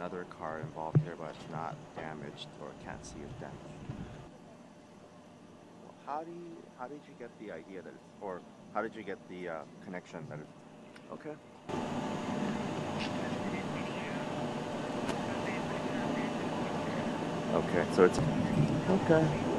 another car involved here, but it's not damaged or can't see it's damaged. Well, how did you get the idea that it's, or how did you get the connection that it's okay? Okay, so it's okay.